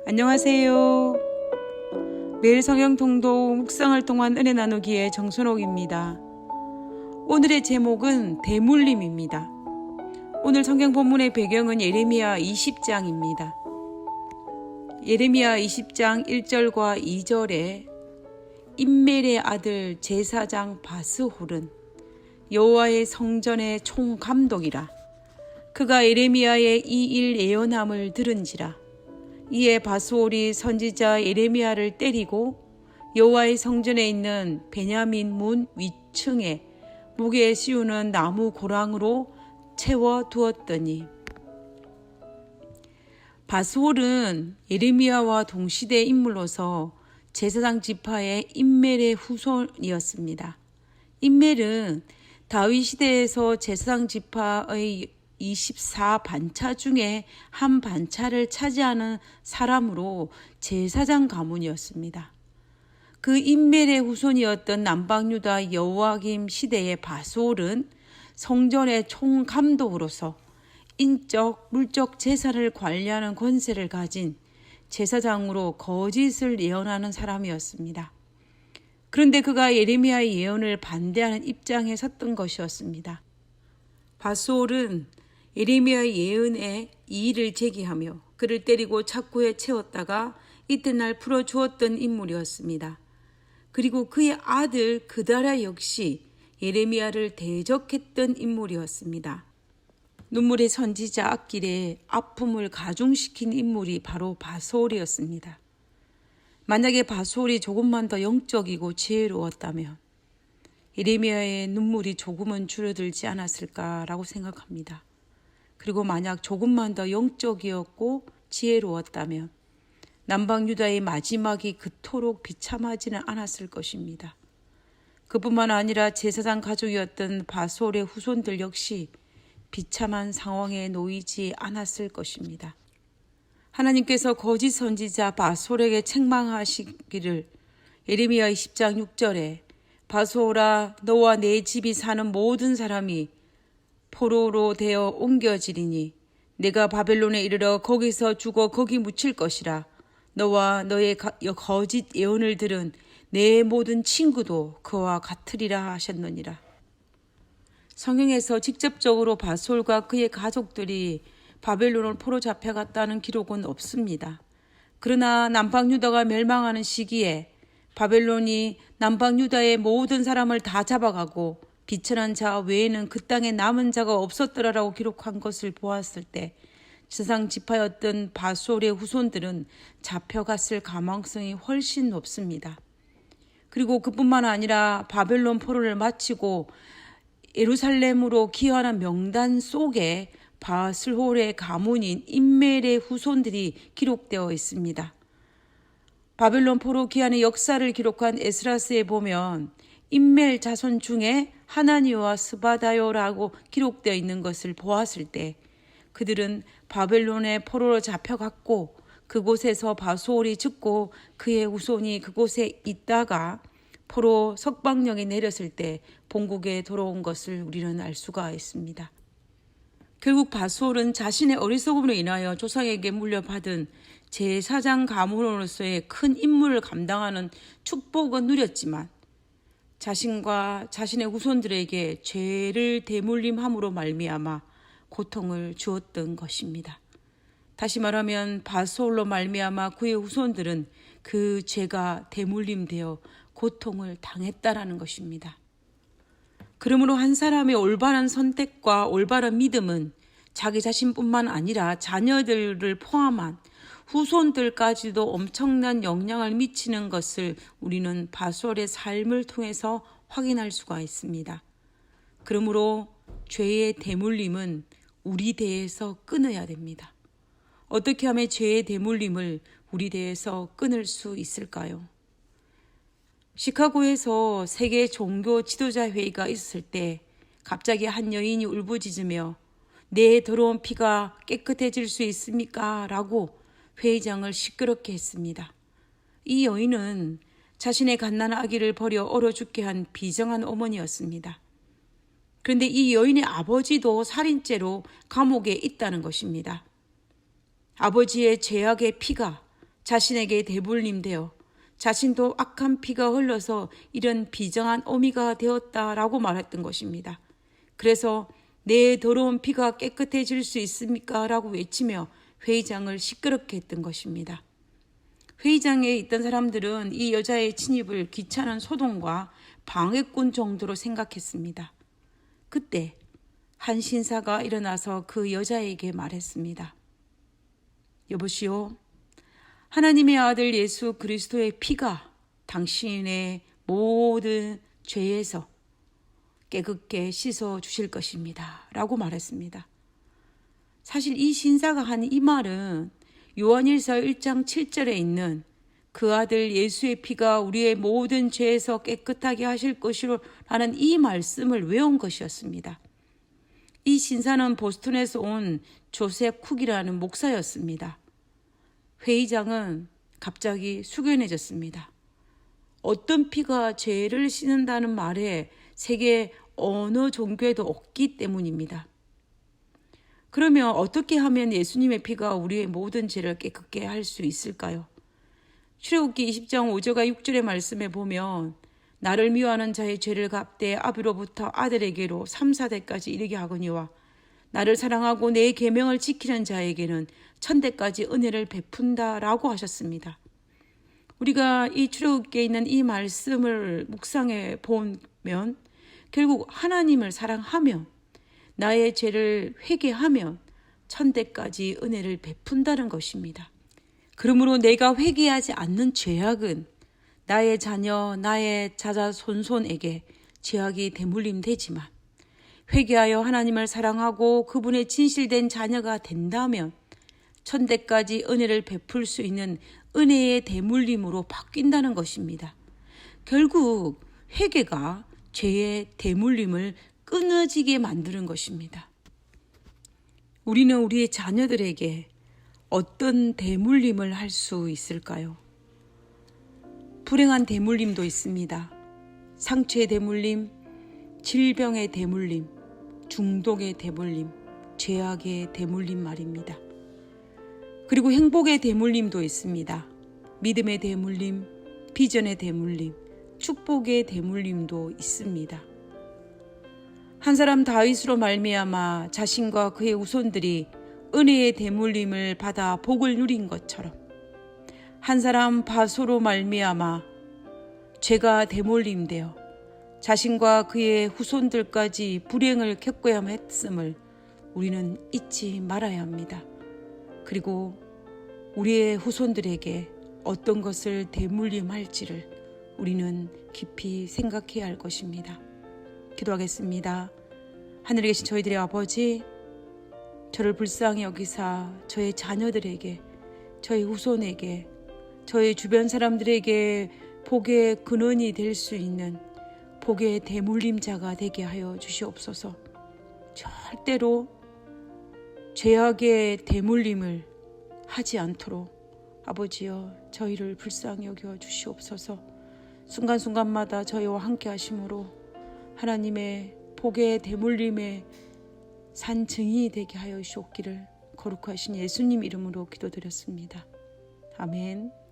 안녕하세요. 매일 성경 통독 묵상을 통한 은혜 나누기의 정순옥입니다. 오늘의 제목은 대물림입니다. 오늘 성경 본문의 배경은 예레미야 20장입니다. 예레미야 20장 1절과 2절에 임멜의 아들 제사장 바스홀은 여호와의 성전의 총감독이라. 그가 예레미야의 이 일 예언함을 들은지라. 이에 바스홀이 선지자 예레미야를 때리고 여호와의 성전에 있는 베냐민 문 위층에 무게에 씌우는 나무 고랑으로 채워 두었더니, 바스홀은 예레미야와 동시대 인물로서 제사장 지파의 임멜의 후손이었습니다. 임멜은 다윗 시대에서 제사장 지파의 24반차 중에 한 반차를 차지하는 사람으로 제사장 가문이었습니다. 그 임멜의 후손이었던 남방유다 여호와김 시대의 바스홀은 성전의 총감독으로서 인적, 물적 제사를 관리하는 권세를 가진 제사장으로 거짓을 예언하는 사람이었습니다. 그런데 그가 예레미야의 예언을 반대하는 입장에 섰던 것이었습니다. 바스홀은 예레미야의 예언에 이의를 제기하며 그를 때리고 착고에 채웠다가 이튿날 풀어주었던 인물이었습니다. 그리고 그의 아들 그다랴 역시 예레미야를 대적했던 인물이었습니다. 눈물의 선지자 악길에 아픔을 가중시킨 인물이 바로 바스홀이었습니다. 만약에 바스홀이 조금만 더 영적이고 지혜로웠다면 예레미야의 눈물이 조금은 줄어들지 않았을까라고 생각합니다. 그리고 만약 조금만 더 영적이었고 지혜로웠다면 남방유다의 마지막이 그토록 비참하지는 않았을 것입니다. 그뿐만 아니라 제사장 가족이었던 바스홀의 후손들 역시 비참한 상황에 놓이지 않았을 것입니다. 하나님께서 거짓 선지자 바스홀에게 책망하시기를 예레미야 20장 6절에 바스홀아, 너와 내 집이 사는 모든 사람이 포로로 되어 옮겨지리니 내가 바벨론에 이르러 거기서 죽어 거기 묻힐 것이라. 너와 너의 거짓 예언을 들은 내 모든 친구도 그와 같으리라 하셨느니라. 성경에서 직접적으로 바스홀과 그의 가족들이 바벨론을 포로 잡혀갔다는 기록은 없습니다. 그러나 남방유다가 멸망하는 시기에 바벨론이 남방유다의 모든 사람을 다 잡아가고 비천한 자 외에는 그 땅에 남은 자가 없었더라라고 기록한 것을 보았을 때 제사장 지파였던 바스홀의 후손들은 잡혀갔을 가망성이 훨씬 높습니다. 그리고 그뿐만 아니라 바벨론 포로를 마치고 예루살렘으로 귀환한 명단 속에 바스홀의 가문인 임멜의 후손들이 기록되어 있습니다. 바벨론 포로 귀환의 역사를 기록한 에스라스에 보면 임멜 자손 중에 하나니와 스바다요라고 기록되어 있는 것을 보았을 때 그들은 바벨론의 포로로 잡혀갔고 그곳에서 바스홀이 죽고 그의 후손이 그곳에 있다가 포로 석방령이 내렸을 때 본국에 돌아온 것을 우리는 알 수가 있습니다. 결국 바스홀은 자신의 어리석음으로 인하여 조상에게 물려받은 제사장 가문으로서의 큰 임무를 감당하는 축복은 누렸지만 자신과 자신의 후손들에게 죄를 대물림함으로 말미암아 고통을 주었던 것입니다. 다시 말하면 바스홀로 말미암아 그의 후손들은 그 죄가 대물림되어 고통을 당했다라는 것입니다. 그러므로 한 사람의 올바른 선택과 올바른 믿음은 자기 자신뿐만 아니라 자녀들을 포함한 후손들까지도 엄청난 영향을 미치는 것을 우리는 바스홀의 삶을 통해서 확인할 수가 있습니다. 그러므로 죄의 대물림은 우리 대에서 끊어야 됩니다. 어떻게 하면 죄의 대물림을 우리 대에서 끊을 수 있을까요? 시카고에서 세계 종교 지도자 회의가 있었을 때 갑자기 한 여인이 울부짖으며 내 더러운 피가 깨끗해질 수 있습니까? 라고 회의장을 시끄럽게 했습니다. 이 여인은 자신의 갓난아기를 아기를 버려 얼어 죽게 한 비정한 어머니였습니다. 그런데 이 여인의 아버지도 살인죄로 감옥에 있다는 것입니다. 아버지의 죄악의 피가 자신에게 대물림되어 자신도 악한 피가 흘러서 이런 비정한 어미가 되었다라고 말했던 것입니다. 그래서 내 더러운 피가 깨끗해질 수 있습니까? 라고 외치며 회의장을 시끄럽게 했던 것입니다. 회의장에 있던 사람들은 이 여자의 침입을 귀찮은 소동과 방해꾼 정도로 생각했습니다. 그때 한 신사가 일어나서 그 여자에게 말했습니다. 여보시오, 하나님의 아들 예수 그리스도의 피가 당신의 모든 죄에서 깨끗게 씻어 주실 것입니다. 라고 말했습니다. 사실 이 신사가 한 이 말은 요한일서 1장 7절에 있는 그 아들 예수의 피가 우리의 모든 죄에서 깨끗하게 하실 것이라는 이 말씀을 외운 것이었습니다. 이 신사는 보스턴에서 온 조셉 쿡이라는 목사였습니다. 회의장은 갑자기 숙연해졌습니다. 어떤 피가 죄를 씻는다는 말에 세계 어느 종교에도 없기 때문입니다. 그러면 어떻게 하면 예수님의 피가 우리의 모든 죄를 깨끗게 할 수 있을까요? 출애굽기 20장 5절과 6절의 말씀에 보면 나를 미워하는 자의 죄를 갚되 아비로부터 아들에게로 3, 4대까지 이르게 하거니와 나를 사랑하고 내 계명을 지키는 자에게는 천대까지 은혜를 베푼다라고 하셨습니다. 우리가 이 출애굽기에 있는 이 말씀을 묵상해 보면 결국 하나님을 사랑하면 나의 죄를 회개하면 천대까지 은혜를 베푼다는 것입니다. 그러므로 내가 회개하지 않는 죄악은 나의 자녀, 나의 자자손손에게 죄악이 대물림되지만 회개하여 하나님을 사랑하고 그분의 진실된 자녀가 된다면 천대까지 은혜를 베풀 수 있는 은혜의 대물림으로 바뀐다는 것입니다. 결국 회개가 죄의 대물림을 끊어지게 만드는 것입니다. 우리는 우리의 자녀들에게 어떤 대물림을 할 수 있을까요? 불행한 대물림도 있습니다. 상처의 대물림, 질병의 대물림, 중독의 대물림, 죄악의 대물림 말입니다. 그리고 행복의 대물림도 있습니다. 믿음의 대물림, 비전의 대물림, 축복의 대물림도 있습니다. 한 사람 다윗으로 말미암아 자신과 그의 후손들이 은혜의 대물림을 받아 복을 누린 것처럼 한 사람 바소로 말미암아 죄가 대물림되어 자신과 그의 후손들까지 불행을 겪어야 했음을 우리는 잊지 말아야 합니다. 그리고 우리의 후손들에게 어떤 것을 대물림할지를 우리는 깊이 생각해야 할 것입니다. 기도하겠습니다. 하늘에 계신 저희들의 아버지, 저를 불쌍히 여기사 저의 자녀들에게, 저의 후손에게, 저의 주변 사람들에게 복의 근원이 될 수 있는 복의 대물림자가 되게 하여 주시옵소서. 절대로 죄악의 대물림을 하지 않도록 아버지여 저희를 불쌍히 여겨 주시옵소서. 순간순간마다 저희와 함께 하심으로 하나님의 복의 대물림의 산 증인이 되게 하여 주시옵기를 거룩하신 예수님 이름으로 기도드렸습니다. 아멘.